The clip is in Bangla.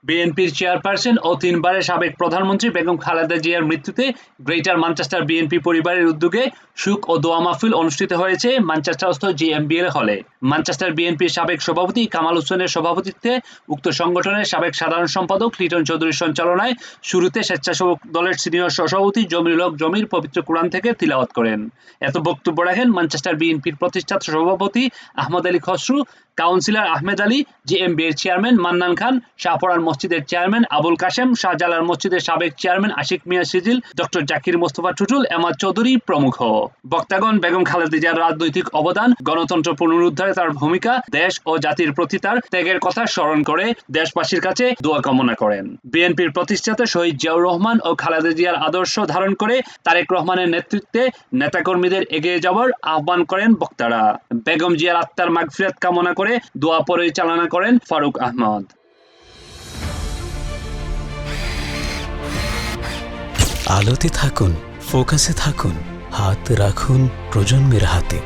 বিএনপির চেয়ারপারসন ও ৩ বারের সাবেক প্রধানমন্ত্রী বেগম খালেদা জিয়ার মৃত্যুতে গ্রেটার ম্যানচেস্টার বিএনপি পরিবারের উদ্যোগে শোক ও দোয়া মাহফিল অনুষ্ঠিত হয়েছে ম্যানচেস্টারস্থ জিএমবিএল হলে। ম্যানচেস্টার বিএনপির সাবেক সভাপতি কামাল হোসেনের সভাপতিত্বে উক্ত সংগঠনের সাবেক সাধারণ সম্পাদক লিটন চৌধুরীর সঞ্চালনায় শুরুতে স্বেচ্ছাসেবক দলের সিনিয়র সভাপতি জমিরুল হক জমির পবিত্র কোরআন থেকে তিলাওয়াত করেন। এত বক্তব্য রাখেন ম্যানচেস্টার বিএনপির প্রতিষ্ঠাতা সভাপতি আহমদ আলী খসরু, কাউন্সিলর আহমেদ আলী, জিএমবিএর চেয়ারম্যান মান্নান খান, শাহপরান মসজিদের চেয়ারম্যান আবুল কাশেম, শাহজালাল মসজিদের সাবেক চেয়ারম্যান আশিক মিয়া সিজিল, ডক্টর জাকির মোস্তফা টুটুল, এমাদ চৌধুরী প্রমুখ। বক্তাগণ বেগম খালেদা জিয়ার রাজনৈতিক অবদান, গণতন্ত্র পুনরুদ্ধারে তার ভূমিকা, দেশ ও জাতির প্রতি তার ত্যাগের কথা স্মরণ করে দেশবাসীর কাছে দোয়া কামনা করেন। বিএনপির প্রতিষ্ঠাতা শহীদ জিয়াউর রহমান ও খালেদা জিয়ার আদর্শ ধারণ করে তারেক রহমানের নেতৃত্বে নেতাকর্মীদের এগিয়ে যাওয়ার আহ্বান করেন বক্তারা। বেগম জিয়ার আত্মার মাগফিরাত কামনা করে দোয়া পরিচালনা করেন ফারুক আহমদ। আলোতে থাকুন, ফোকাসে থাকুন, হাত রাখুন প্রজন্মের হাতে।